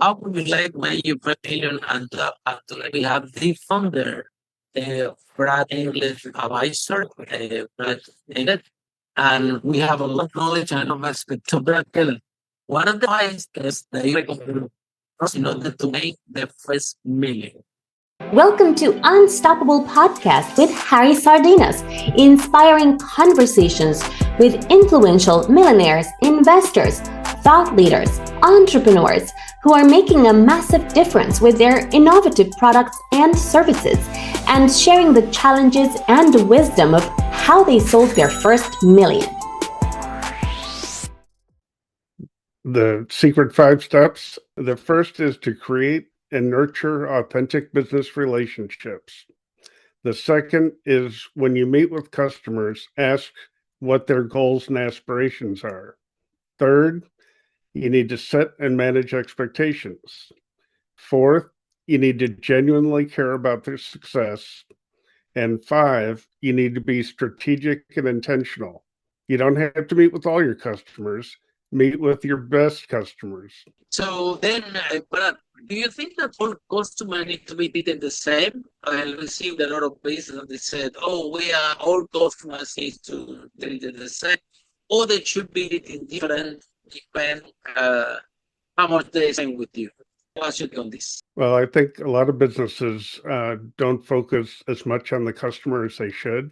I would like my opinion and we have the founder, Brad Englert Advisory, Brad Englert, and we have a lot of knowledge and respect to Brad Englert. One of the ways is that you recommend us in order to make the first million. Welcome to Unstoppable Podcast with Harry Sardinas, inspiring conversations with influential millionaires, investors, thought leaders, entrepreneurs who are making a massive difference with their innovative products and services, and sharing the challenges and wisdom of how they sold their first million. The secret 5 steps. The first is to create and nurture authentic business relationships. The second is when you meet with customers, ask what their goals and aspirations are. Third, you need to set and manage expectations. Fourth, you need to genuinely care about their success. And five, you need to be strategic and intentional. You don't have to meet with all your customers, meet with your best customers. So then, Brad, do you think that all customers need to be treated the same? I received a lot of cases that they said, "Oh, we are all customers need to treat it the same," or they should be treated different, depend how much they spend with you. What's your take on this? Well, I think a lot of businesses don't focus as much on the customer as they should.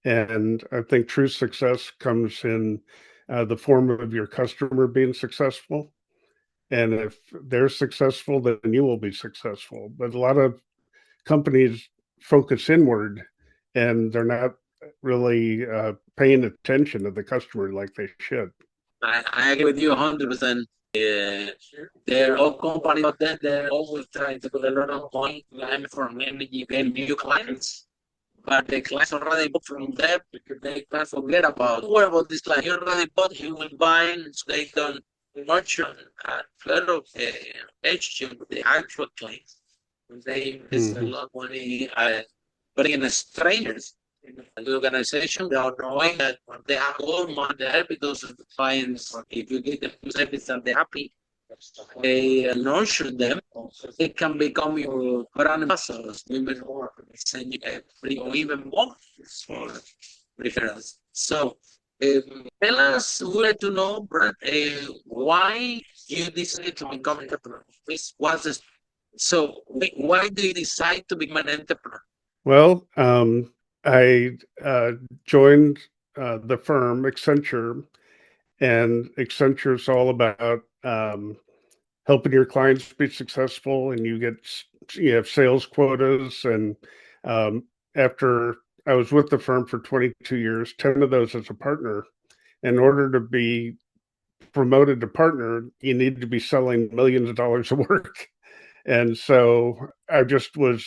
And I think true success comes in the form of your customer being successful. And if they're successful, then you will be successful. But a lot of companies focus inward and they're not really paying attention to the customer like they should. I agree with you 100%. They're all companies out there, they're always trying to put a lot of money for many new clients. But the clients already bought from them because they can forget about what about this client. He already bought, he will buy, so they don't nurture and develop the relationship with the actual clients. They invest a lot of money putting in strangers in the organization. They are knowing that they have all money there because of the clients. If you get them to service and they're happy, they nurture them, they can become your brand ambassadors, even more, send you free or even more for referrals. So, tell us, we would like to know, Brad, why you decided to become an entrepreneur. Please, what's this? So, why do you decide to become an entrepreneur? Well, I joined the firm Accenture, and Accenture is all about helping your clients be successful, and you have sales quotas. And after I was with the firm for 22 years, 10 of those as a partner. In order to be promoted to partner, you need to be selling millions of dollars of work. And so I just was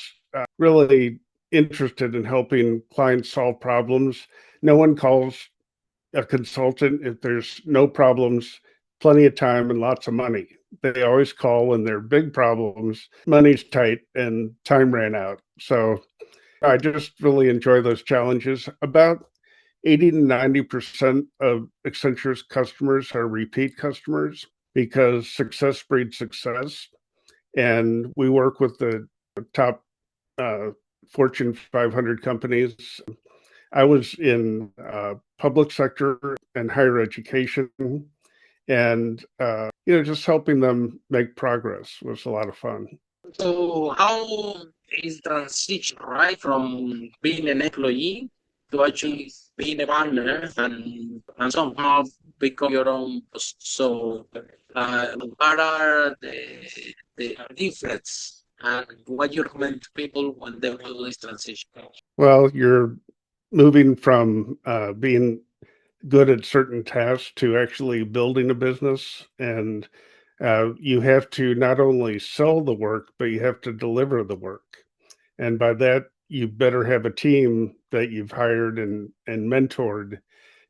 really interested in helping clients solve problems. No one calls a consultant if there's no problems, plenty of time, and lots of money. They always call when there are big problems, money's tight, and time ran out. So I just really enjoy those challenges. About 80 to 90% of Accenture's customers are repeat customers because success breeds success. And we work with the top Fortune 500 companies. I was in public sector and higher education, and just helping them make progress was a lot of fun. So, how is transition, right, from being an employee to actually being a partner and somehow become your own boss? So, what are the difference and what you recommend to people when they want to do this transition? Well, you're moving from being good at certain tasks to actually building a business. And you have to not only sell the work, but you have to deliver the work. And by that, you better have a team that you've hired and mentored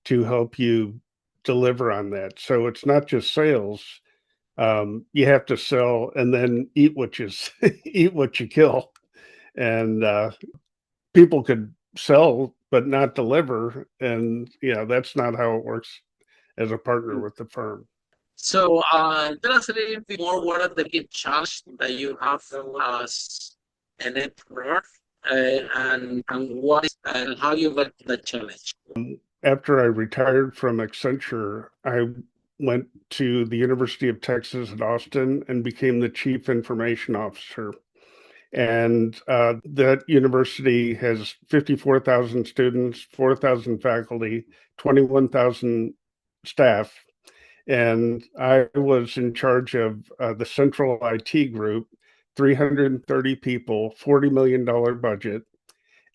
to help you deliver on that. So it's not just sales. You have to sell and then eat what you eat what you kill. And people could sell but not deliver, and that's not how it works as a partner with the firm. So, tell us a little bit more. What are the big challenges that you have as an entrepreneur, and what is and how you got the challenge? After I retired from Accenture, I went to the University of Texas at Austin and became the chief information officer. And that university has 54,000 students, 4,000 faculty, 21,000 staff. And I was in charge of the central IT group, 330 people, $40 million budget.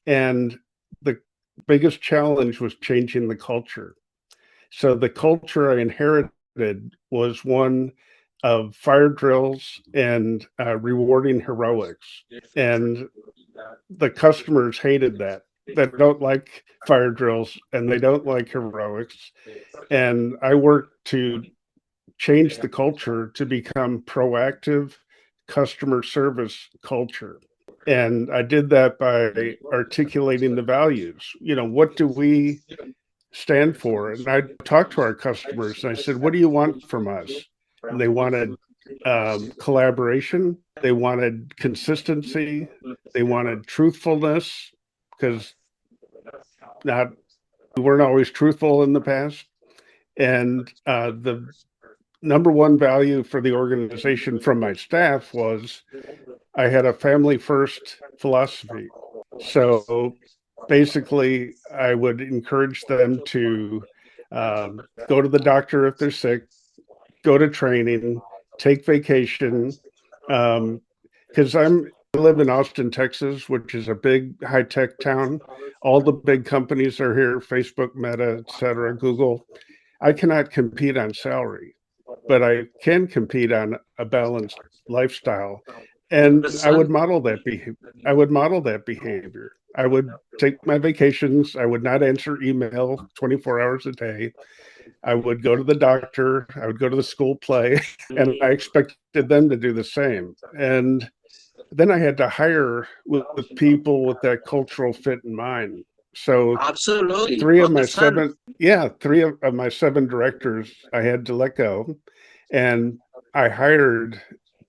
And the biggest challenge was changing the culture. So the culture I inherited was one of fire drills and rewarding heroics. And the customers hated that. They don't like fire drills and they don't like heroics. And I worked to change the culture to become proactive customer service culture. And I did that by articulating the values. What do we stand for? And I talked to our customers and I said, what do you want from us? And they wanted collaboration. They wanted consistency. They wanted truthfulness because we weren't always truthful in the past. And the number one value for the organization from my staff was I had a family first philosophy. So basically, I would encourage them to go to the doctor if they're sick, go to training, take vacation. Because I live in Austin, Texas, which is a big high tech town. All the big companies are here: Facebook, Meta, et cetera, Google. I cannot compete on salary, but I can compete on a balanced lifestyle. And I would model that behavior. I would take my vacations. I would not answer email 24 hours a day. I would go to the doctor. I would go to the school play, and I expected them to do the same. And then I had to hire with people with that cultural fit in mind. So Absolutely. three of my seven directors I had to let go, and I hired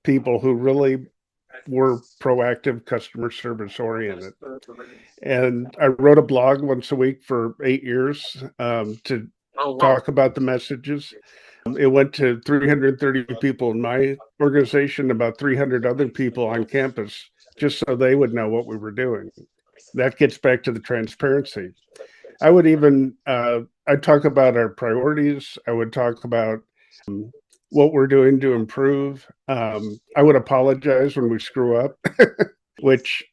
people who really were proactive, customer service oriented. And I wrote a blog once a week for 8 years to talk about the messages. It went to 330 people in my organization, about 300 other people on campus, just so they would know what we were doing. That gets back to the transparency. I would even I'd talk about our priorities. I would talk about what we're doing to improve. I would apologize when we screw up, which,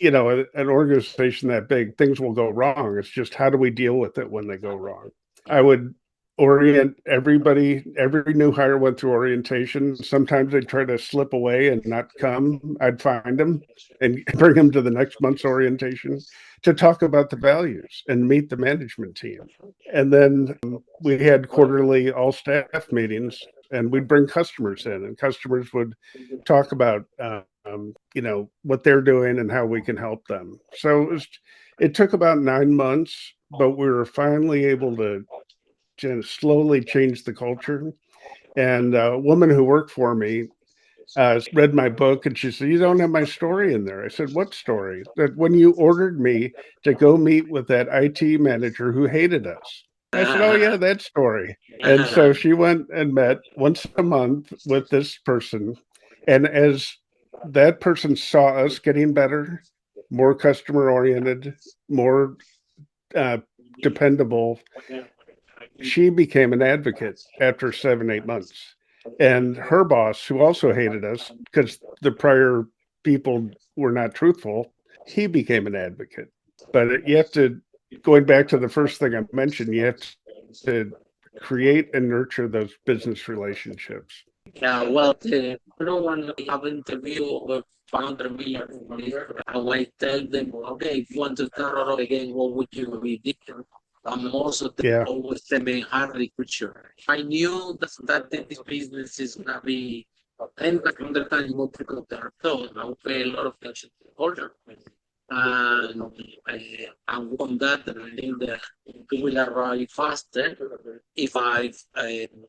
an organization that big, things will go wrong. It's just how do we deal with it when they go wrong? I would orient everybody. Every new hire went through orientation. Sometimes they'd try to slip away and not come. I'd find them and bring them to the next month's orientation to talk about the values and meet the management team. And then we had quarterly all staff meetings, and we'd bring customers in, and customers would talk about what they're doing and how we can help them. So it took about 9 months, but we were finally able to slowly change the culture. And a woman who worked for me read my book, and she said, "You don't have my story in there." I said, "What story?" That when you ordered me to go meet with that IT manager who hated us. I said, "Oh yeah, that story." And so she went and met once a month with this person. And as that person saw us getting better, more customer oriented, more dependable, she became an advocate after 7, 8 months. And her boss, who also hated us because the prior people were not truthful, he became an advocate. But you have to, going back to the first thing I mentioned, you have to create and nurture those business relationships. Yeah, well, one have interview with founder Miller, and I tell them, okay, if you want to start again, what would you be different? And most of them always tell me hard recruiter. I knew that this business is gonna be 10 100 times more difficult than I thought. I would pay a lot of attention to the culture. And on that, I think that we will arrive faster if I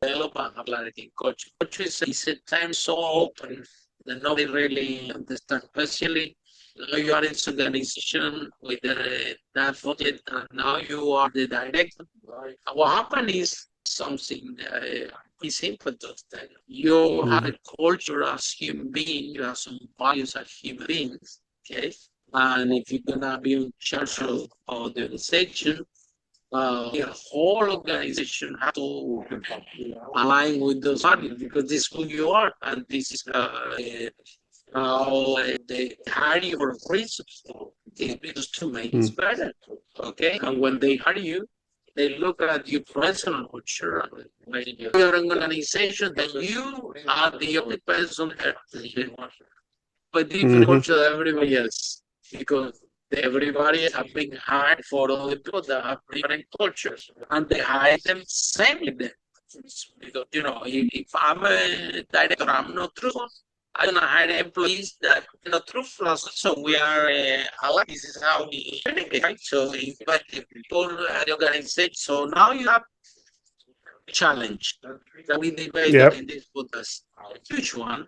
develop a clarity culture. Culture is a time so open that nobody really understands, especially now you are in this organization with that budget, and now you are the director. What happened is something is simple to understand. You have a culture as human being, you have some values as human beings, okay? And if you're gonna be in charge of the organization, the whole organization has to align with those values because this is who you are, and this is how they hire you for reasons. Because to make it better, okay? And when they hire you, they look at your personal culture. When you're an organization, then you are the only person but different culture than everybody else because everybody have been hired for other people that have different cultures and they hire them same with them. Because if I'm a director, I'm not truthful. I'm gonna hire employees that are not truthful. So we are alike. This is how we communicate, right? So if the people at the organization. So now you have challenge that we debated in this podcast, a huge one.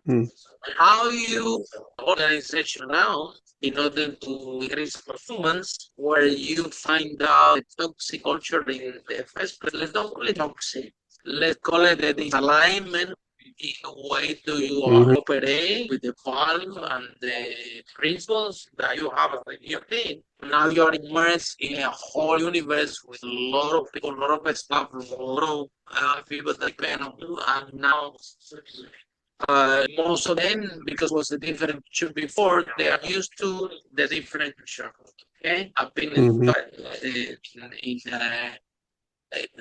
How you organization now in order to increase performance, where you find out the toxic culture in the first place. Let's don't call it toxic. Let's call it the disalignment in the way do you operate with the value and the principles that you have in your team. Now you are immersed in a whole universe with a lot of people, a lot of staff, a lot of people that depend on you, and now most of them, because it was a different culture before, they are used to the different culture. Okay, I've been in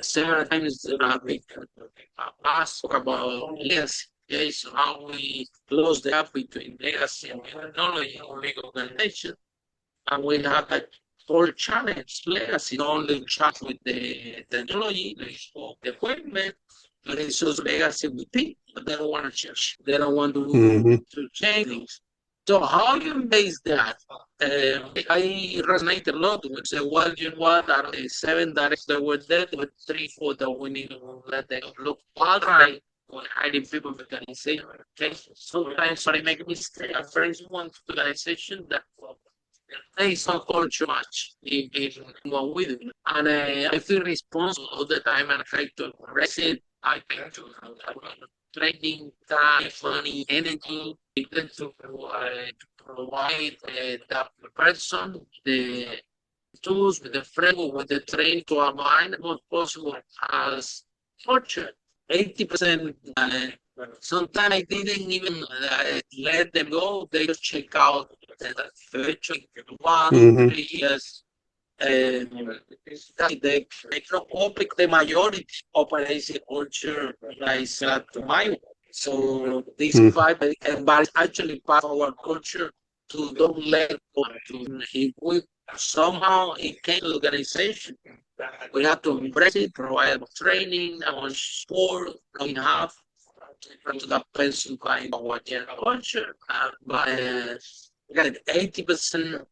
several times I've been asked about legacy. Okay, so how we close the gap between legacy and technology in big organization, and we have a whole challenge. Legacy not only chat with the technology, the equipment, but it's also legacy with people. But they don't want to change. They don't want to change things. So how you base that? I resonate a lot with the well, you know what? Out of the 7 directors that were there, there were 3, 4 that we need to let them look all right when hiring people in the organization. Okay, sometimes I make a mistake. I friends one organization that they don't culture much in what we do, and I feel responsible all the time, and I try to address it. I try to training, time, money, energy, to provide that person the tools with the framework, with the training to align as possible as culture. 80%. Sometimes I didn't even let them go. They just check out the future 1 3 years. They open the majority operation culture is to my. So this vibe but actually part of our culture to don't let go. If we somehow it came to the organization, we have to embrace it, provide training, and support we have to that person kind of what culture. But again, 80%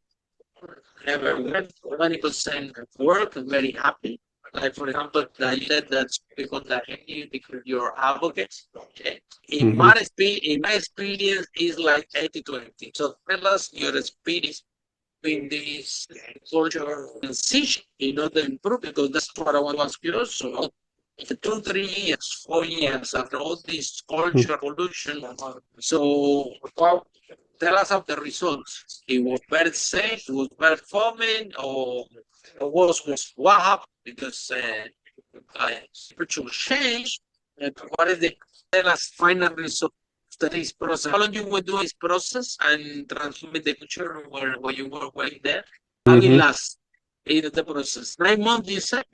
never work, 20% work, and very happy. Like for example, you said that people that hate you because you're advocates. Okay. In my experience is like 80-20. So tell us your experience in this culture transition in order to improve, because that's what I want to ask you also. 2, 3 years, 4 years after all this culture evolution, so tell us of the results. It was very safe, it was very performing, or what happened? Because temperature changed. What is the tell us final result of this process? How long you were doing this process and transforming the culture where you were working there? How it last in the process? 9 months, you said?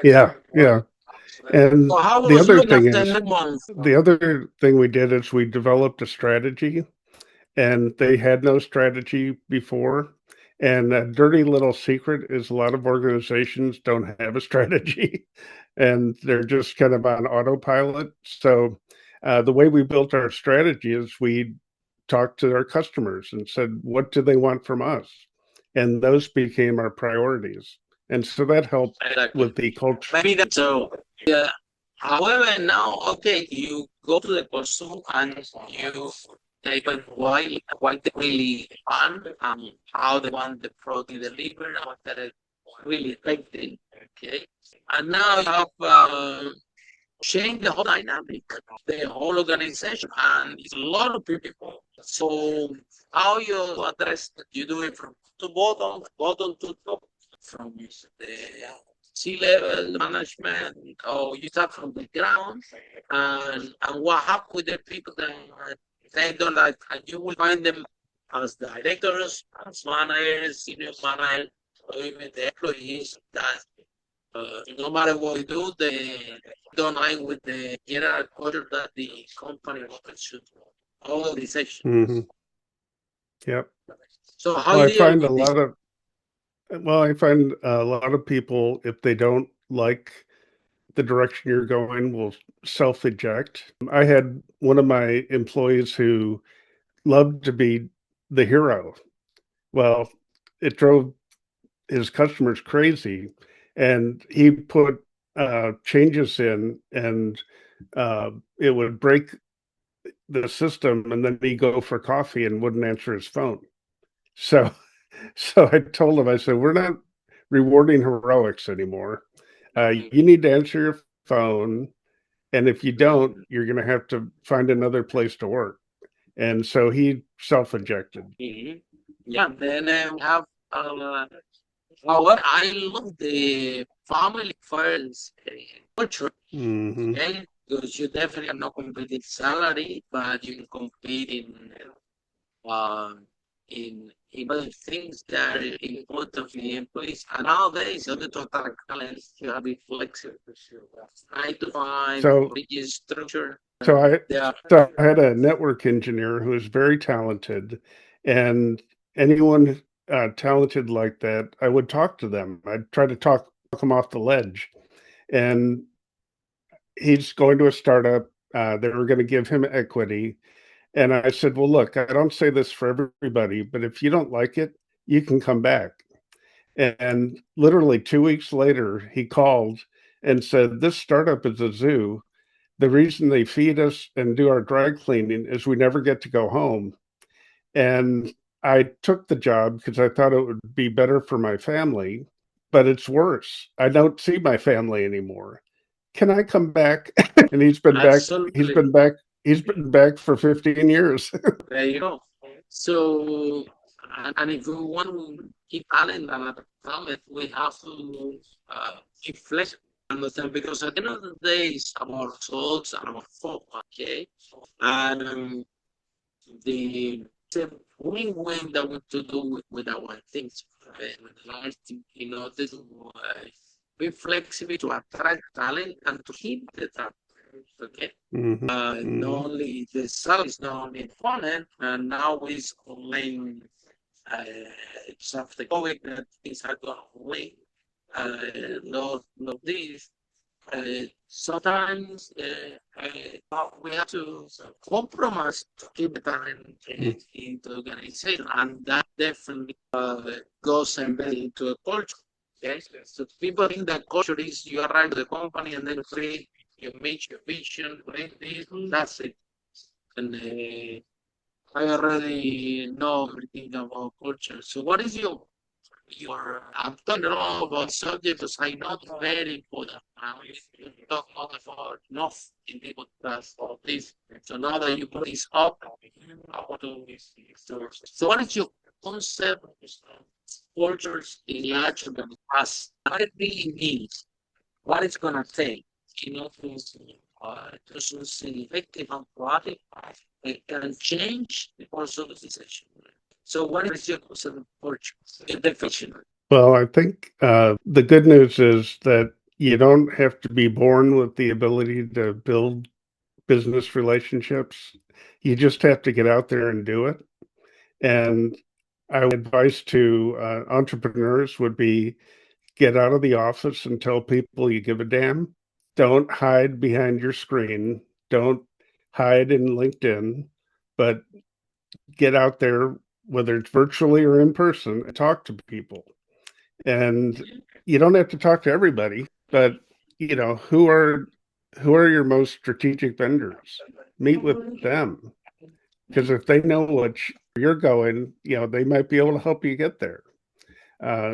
Yeah. And So how the was other looking thing after is, 9 months? the other thing we did is we developed a strategy, and they had no strategy before. And a dirty little secret is a lot of organizations don't have a strategy, and they're just kind of on autopilot. So the way we built our strategy is we talked to our customers and said, what do they want from us? And those became our priorities. And so that helped Exactly. with the culture. Maybe that's so. Yeah. However, now, okay, you go to the customer and you type in why they really want, how they want the product delivered, and what they're really expecting. Okay. And now you have changed the whole dynamic, the whole organization, and it's a lot of people. So how you address that? You do it from to bottom to top, from the C-level management, or you start from the ground, and what happens with the people that they don't like, and you will find them as directors, as managers, senior managers, or even the employees that no matter what we do, they don't align with the general culture that the company wants to all organization. Mm-hmm. Yep. So how Well, you deal with this? I find a lot of people, if they don't like the direction you're going, will self-eject. I had one of my employees who loved to be the hero. Well, it drove his customers crazy, and he put changes in, and it would break the system, and then he'd go for coffee and wouldn't answer his phone. So, so I told him, I said, we're not rewarding heroics anymore. You need to answer your phone, and if you don't, you're going to have to find another place to work. And so he self-ejected. Mhm. Yeah, then we have however, I love the family first culture. Mm-hmm. Okay, because you definitely are not competing salary, but you can compete um, in other things that are important for the employees. And nowadays, in order to attract talent, you have to be flexible. 9 to 5, So, rigid structure. so I, They are so I had a network engineer who was very talented, and anyone talented like that, I would talk to them. I'd try to talk them off the ledge, and he's going to a startup. They were going to give him equity. And I said, well, look, I don't say this for everybody, but if you don't like it, you can come back. And literally 2 weeks later, he called and said, this startup is a zoo. The reason they feed us and do our dry cleaning is we never get to go home. And I took the job because I thought it would be better for my family, but it's worse. I don't see my family anymore. Can I come back? And he's been back. He's absolutely been back. He's been back for 15 years. there. You go. So, and if we want to keep talent and talent, we have to keep flexible. Understand? Because at the end of the day, it's about results and about focus. Okay, and the win-win that we want to do with our things, with large team, this be flexible to attract talent and to keep the talent. Okay. Mm-hmm. Not Mm-hmm. only the salary is not only important, and now it's online. It's after COVID that things are going away. Not this. Sometimes we have to compromise to keep the talent in the organization, and that definitely goes embedded into a culture. Okay, so people think that culture is you arrive to the company and then create your major vision, create this, that's it. And I already know everything about culture. So, what is I'm talking a lot about subjects because I know it's very important. We talk a lot about enough in the podcast of this. So now that you put this up, I want to. So what is your concept of cultures in large organizations? What it really means? What it's gonna take? To succeed effective and productive, it can change the course of the decision. So what is your concept of culture? The definition. Well, I think the good news is that you don't have to be born with the ability to build business relationships. You just have to get out there and do it. And I would advise to entrepreneurs would be get out of the office and tell people you give a damn. Don't hide behind your screen. Don't hide in LinkedIn, but get out there, whether it's virtually or in person, and talk to people. And you don't have to talk to everybody, but who are your most strategic vendors? Meet with them, because if they know what you're going, they might be able to help you get there.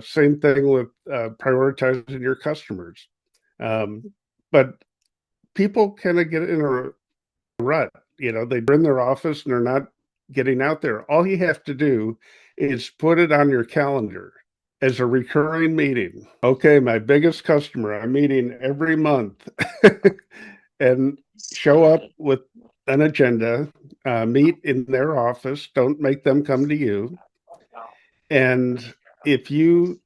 Same thing with prioritizing your customers. But people kind of get in a rut. They're in their office and they're not getting out there. All you have to do is put it on your calendar as a recurring meeting. Okay, my biggest customer, I'm meeting every month. And show up with an agenda, meet in their office, don't make them come to you. And if you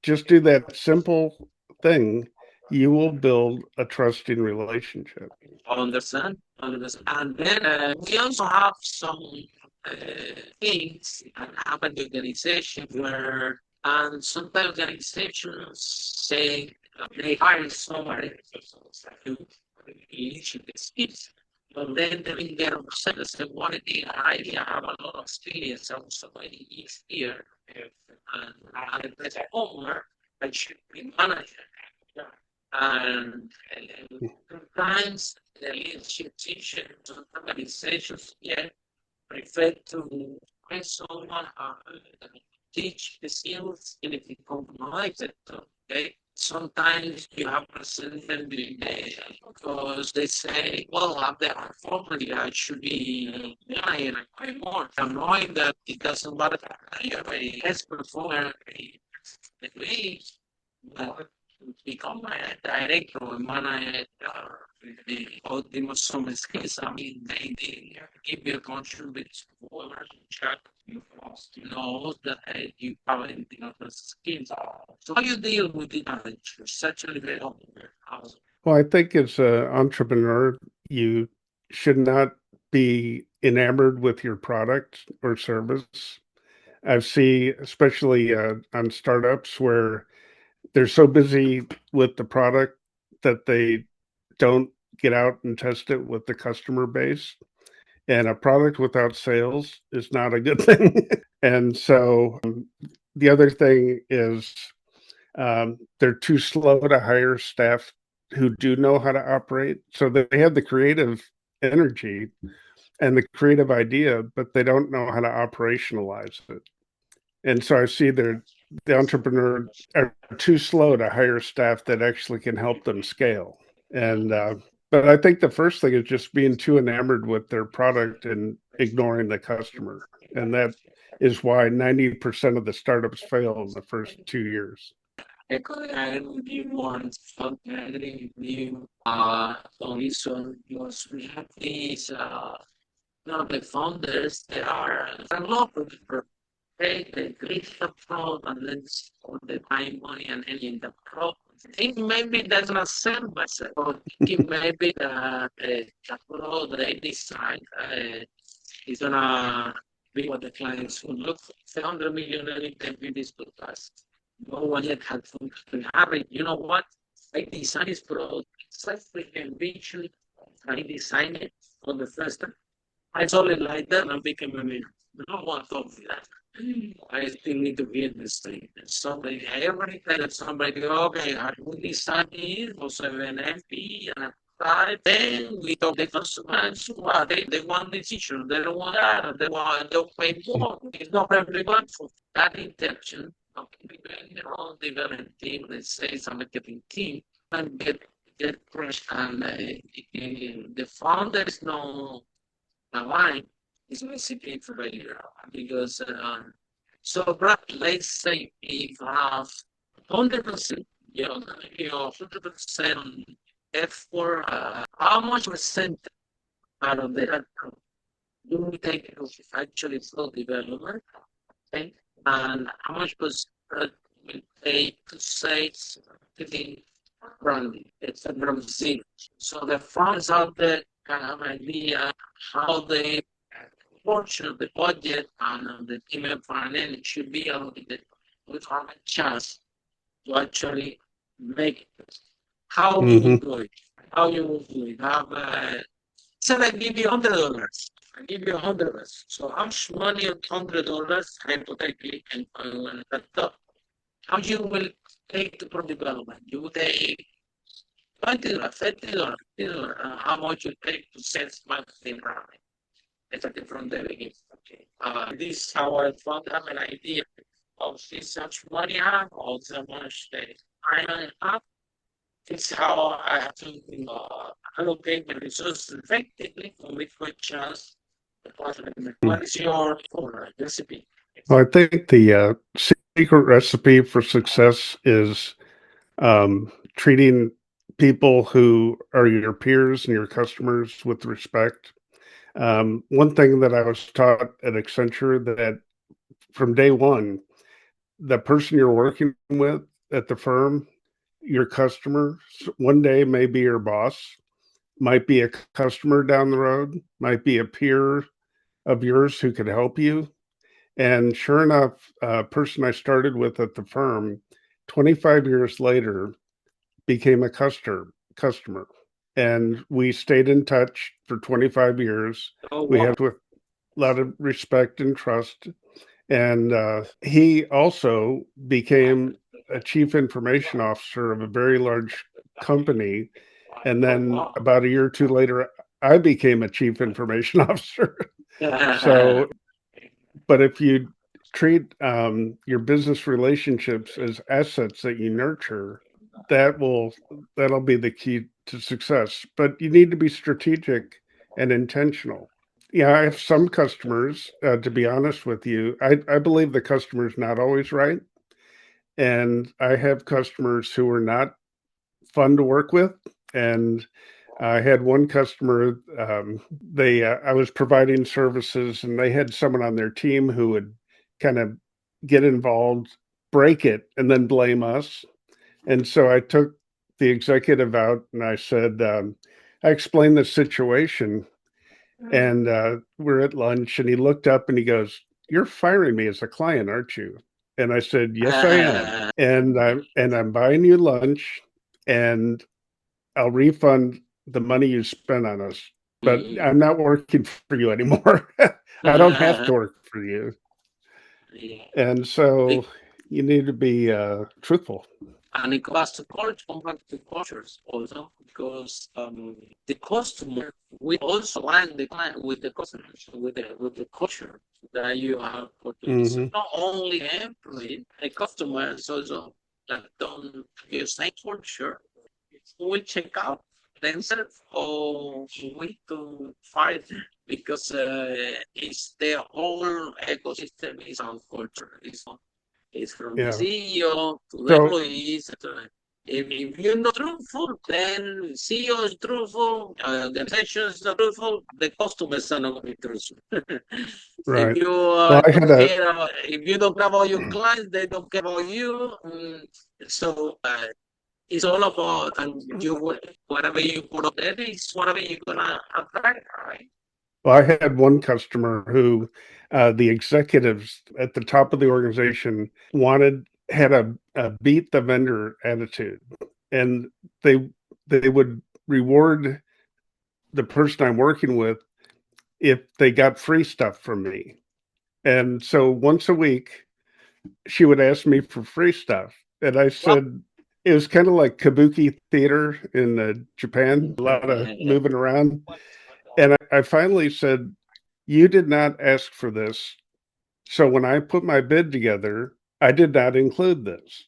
just do that simple thing, you will build a trusting relationship. Understand? Understand. And then we also have some things that happen in the organization where, and sometimes organizations say they hire somebody to issue the skills. But then they get upset and say, what the idea? I have a lot of experience. I was somebody is here. And as a owner, I should be manager. And sometimes the leadership teachers and organizations prefer to find someone teach the skills in a compromise sector. Okay. Sometimes you have to send them because they say, well, I'm the formally I should be and I more. I'm knowing that it doesn't matter you're a best performer but become a director or manager or they must some skills. I mean they give you a contribution for check you know that you have anything of the skills. So how you deal with the challenge? It's actually very helpful. Well, I think as an entrepreneur, you should not be enamored with your product or service. I've seen, especially on startups, where they're so busy with the product that they don't get out and test it with the customer base. And a product without sales is not a good thing. And so the other thing is they're too slow to hire staff who do know how to operate. So they have the creative energy and the creative idea, but they don't know how to operationalize it. And so I see the entrepreneur are too slow to hire staff that actually can help them scale. And but I think the first thing is just being too enamored with their product and ignoring the customer. And that is why 90% of the startups fail in the first 2 years. I could add with you one something new only so because we have these the founders they are developers they create the product and then spend the time money and any in the product. I think maybe that's not sell myself, but maybe the product they design is gonna be what the clients will look for. 100 million can be this podcast. No one yet had to have it. You know what? I design this product. It's like freaking vision. I design it for the first time. I saw it like that and became a millionaire. No one told me that. I still need to be in this thing. Somebody, every time that somebody go, okay, I will design it for 7 MP and then we talk the consumers. They want decision. They don't want that. They'll pay more. It's not everyone for that intention. Between their own development team, let's say some marketing team, and get crushed. And the founder is no line is basically for failure because so Brad, let's say if you have 100%, 100% effort, how much percent out of the do we take actually full development? Okay. And how much was will take to say something branding? It's a brand zero. So the funds out there can have an idea how they portion of the budget and the team finance should be allocated with have a chance to actually make it. How you will do it? How you will do it? Have say I give you $100. I give you 100. So how much money of $100 hypothetically and on top? How you will take the product development? You will take $20, $30, $50. How much you take to sales marketing running? Starting from the beginning. Okay. This is how I found have an idea of this much money I have, or how much time I have. It's how I have to allocate my resources effectively for me to chance the positive. What is your recipe? Well, I think the secret recipe for success is treating people who are your peers and your customers with respect. One thing that I was taught at Accenture that from day one, the person you're working with at the firm, your customer, one day may be your boss, might be a customer down the road, might be a peer of yours who could help you. And sure enough, a person I started with at the firm 25 years later became a customer. And we stayed in touch for 25 years. Oh, We wow. had with a lot of respect and trust. And he also became a chief information officer of a very large company. And then about a year or two later, I became a chief information officer. So, but if you treat your business relationships as assets that you nurture, that'll be the key to success. But you need to be strategic and intentional. Yeah, I have some customers, to be honest with you, I believe the customer's not always right. And I have customers who are not fun to work with. And I had one customer, I was providing services and they had someone on their team who would kind of get involved, break it, and then blame us. And so I took the executive out and I said, I explained the situation and we're at lunch and he looked up and he goes, "You're firing me as a client, aren't you?" And I said, "Yes, I am. And I'm buying you lunch and I'll refund the money you spent on us, but I'm not working for you anymore. I don't have to work for you." And so you need to be truthful. And it goes to culture, come back to cultures also, because the customer will also align the client with the customers, with the culture that you have put in. So not only employee, the customers also that don't use same culture will check out themselves or we to fight because it's the whole ecosystem is on culture. It's from the Yeah. CEO to the So employees. If you're not truthful, then CEO is truthful, the organization is not truthful, the customers are not going to be truthful. right. If you Well, I had don't a care about, if you don't care about your clients, they don't care about you. So it's all about, and you whatever you put up there is whatever you're gonna attract, right? well, I had one customer who the executives at the top of the organization had a beat the vendor attitude, and they they would reward the person I'm working with if they got free stuff from me. And so once a week, she would ask me for free stuff. And I said, it was kind of like kabuki theater in Japan, a lot of moving around. And I finally said, "You did not ask for this. So when I put my bid together, I did not include this.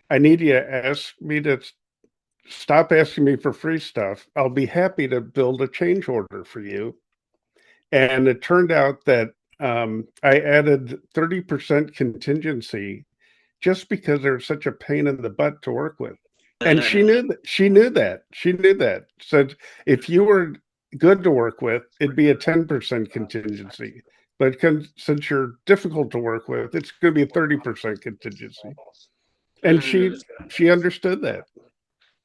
I need you to ask me to stop asking me for free stuff. I'll be happy to build a change order for you." And it turned out that I added 30% contingency just because they're such a pain in the butt to work with. And she knew that. Said if you were good to work with, it'd be a 10% contingency. But since you're difficult to work with, it's going to be a 30% contingency. And she understood that.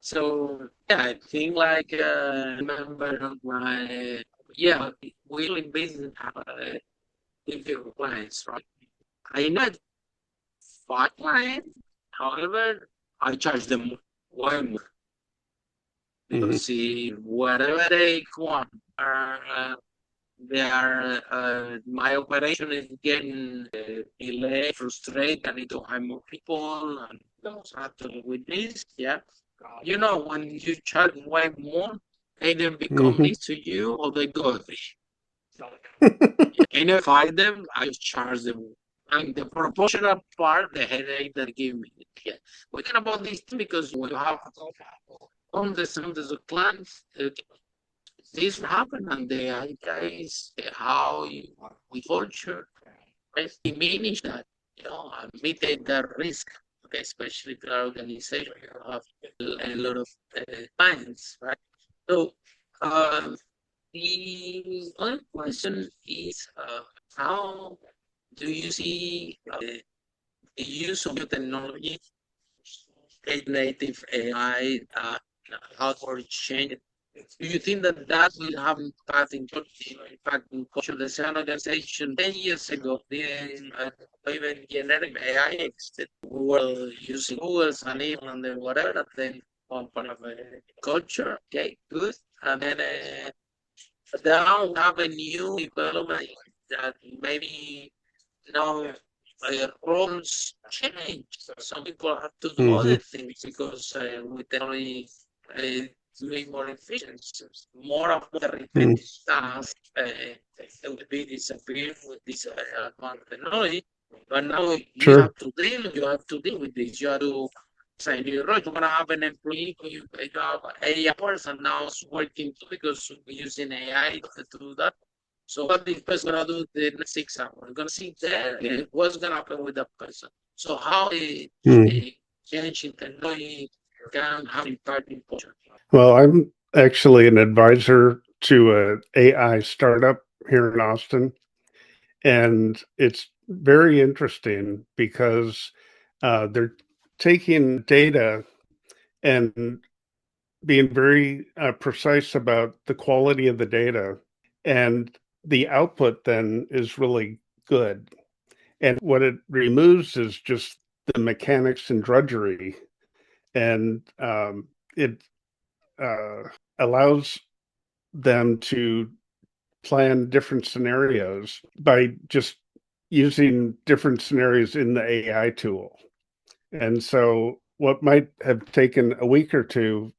So yeah, I think like remember my we live business difficult clients, right? I know 5 clients, however, I charge them way more Mhm. because see whatever they want, my operation is getting delayed, frustrated. I need to hire more people, and those have to do with this. Yeah, you know, when you charge way more, they then become Hmm. this to you, or they go away. I never find them. I just charge them. And the proportional part, the headache that give me. Yeah, we talking about this because when you have hundreds of clients, this happen, and the idea is how you, we culture, right, diminish that, you know, and mitigate that risk. Okay, especially if your organization you have a lot of clients, right? So, um, the other question is, how do you see the use of new technology, native AI, how to change it? Do you think that that will have impact in culture? The same organization 10 years ago, even generative AI existed. We were using Google's and even and then whatever, that then part of culture. Okay, good. And then now we have a new development that maybe now roles change. Some people have to do Hmm. other things because with technology doing more efficient, more of the repetitive tasks will be disappearing with this advanced technology. But now Sure. you have to deal with this. You have to say, you're right, you're gonna have an employee, you have a person now is working too because we're using AI to do that. So what this person gonna do the next 6 hours? We're gonna sit there. What's gonna happen with that person? So how Hmm. a change in technology can have impact in culture? Well, I'm actually an advisor to a AI startup here in Austin, and it's very interesting because they're taking data and being very precise about the quality of the data, and the output then is really good. And what it removes is just the mechanics and drudgery, and it uh, allows them to plan different scenarios by just using different scenarios in the AI tool. And so what might have taken a week or two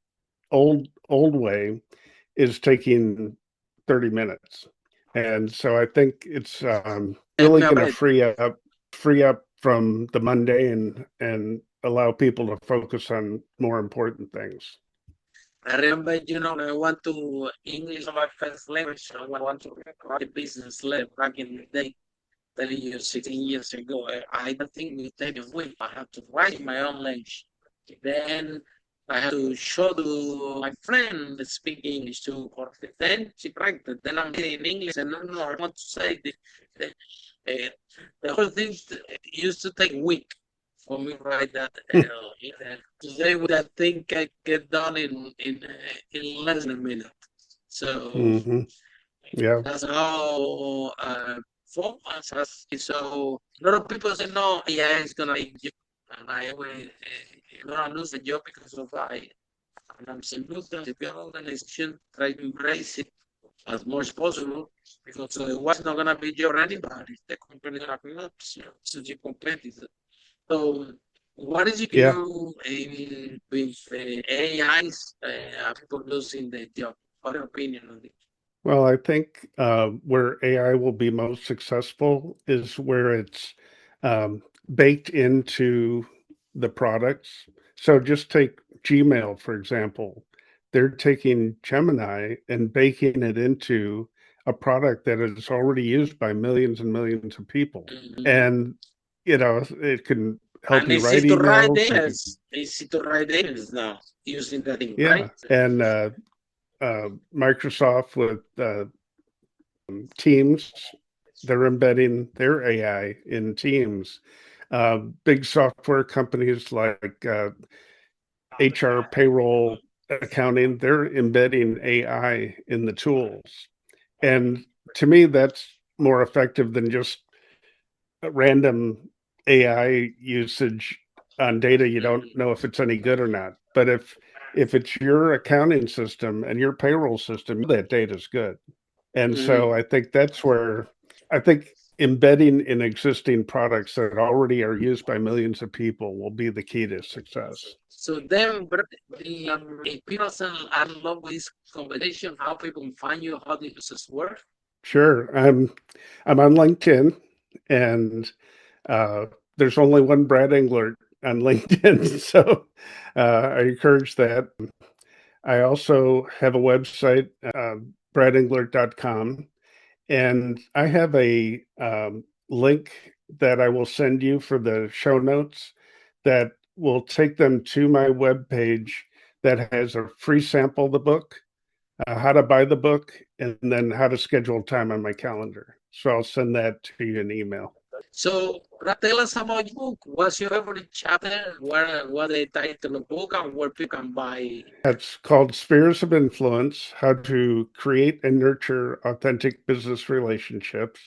old way is taking 30 minutes. And so I think it's really going to Right. free up from the mundane and allow people to focus on more important things. I remember, you know, I want to English my first language. So I want to write a business lab back in the day, 30 years, 16 years ago. I don't think it take a week. I have to write in my own language. Then I had to show to my friend that speak English to her. Then she practiced. Then I'm in English and no, I want to say uh, the whole thing used to take a week for me to write that. Today with that thing I get done in less than a minute. So Hmm. Yeah. that's how focus has. So a lot of people say no, yeah, it's gonna be you, and I will gonna lose the job because of I. And I'm saying, look, if your organization try to embrace it as much as possible, because what's not gonna be your anybody. The company gonna collapse, you know, since you competitor. So what is your Yeah. view with AIs? People losing their job. What your opinion on it? Well, I think where AI will be most successful is where it's um, baked into the products. So just take Gmail, for example. They're taking Gemini and baking it into a product that is already used by millions and millions of people. Mhm. And, it can help And you it's write easy to write emails. You can, emails. It's easy to write emails now using that thing, right? yeah. And Microsoft with Teams, they're embedding their AI in Teams. Big software companies like HR, payroll, accounting, they're embedding AI in the tools. And to me, that's more effective than just random AI usage on data you don't Mhm. know if it's any good or not. But if it's your accounting system and your payroll system, that data is good. And so I think that's where I think embedding in existing products that already are used by millions of people will be the key to success. So then, but if people are in love with this conversation, how people can find you, how the uses work? Sure. I'm on LinkedIn, and there's only one Brad Englert on LinkedIn, so I encourage that. I also have a website, bradenglert.com, and I have a link that I will send you for the show notes that will take them to my webpage that has a free sample of the book, how to buy the book, and then how to schedule time on my calendar. So I'll send that to you in email. So, tell us about your book. What's your favorite chapter? What the title of the book and where people can buy? It's called Spheres of Influence: How to Create and Nurture Authentic Business Relationships.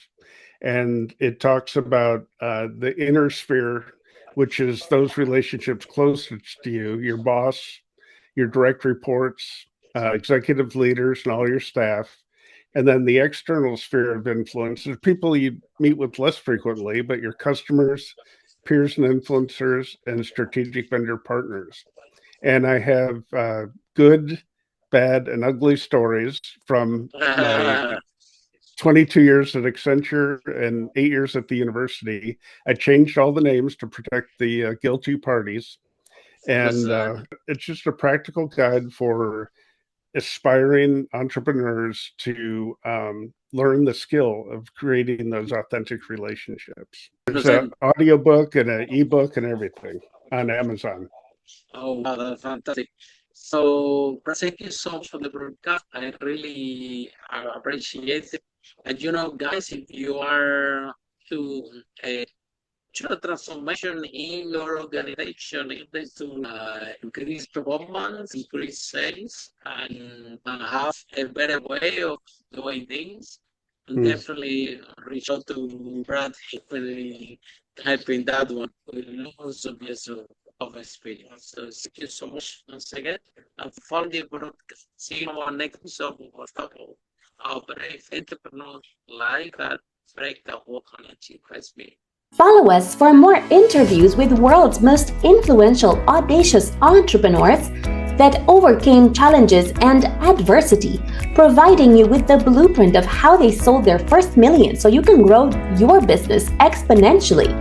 And it talks about the inner sphere, which is those relationships closest to you, your boss, your direct reports, executive leaders, and all your staff. And then the external sphere of influence is people you meet with less frequently, but your customers, peers and influencers, and strategic vendor partners. And I have good, bad, and ugly stories from my 22 years at Accenture and 8 years at the university. I changed all the names to protect the guilty parties. And it's just a practical guide for aspiring entrepreneurs to learn the skill of creating those authentic relationships. There's an audiobook and an ebook and everything on Amazon. Oh, wow, that's fantastic. So, thank you so much for the broadcast. I really appreciate it. And guys, if you are to a transformation in your organization, is to increase performance, increase sales, and have a better way of doing things. And definitely reach out to Brad, helping that one with lots of years of experience. So thank you so much once again. And for the broadcast, see you on next episode of our brave entrepreneurs like that break the whole connecting with me. Follow us for more interviews with world's most influential, audacious entrepreneurs that overcame challenges and adversity, providing you with the blueprint of how they sold their first million so you can grow your business exponentially.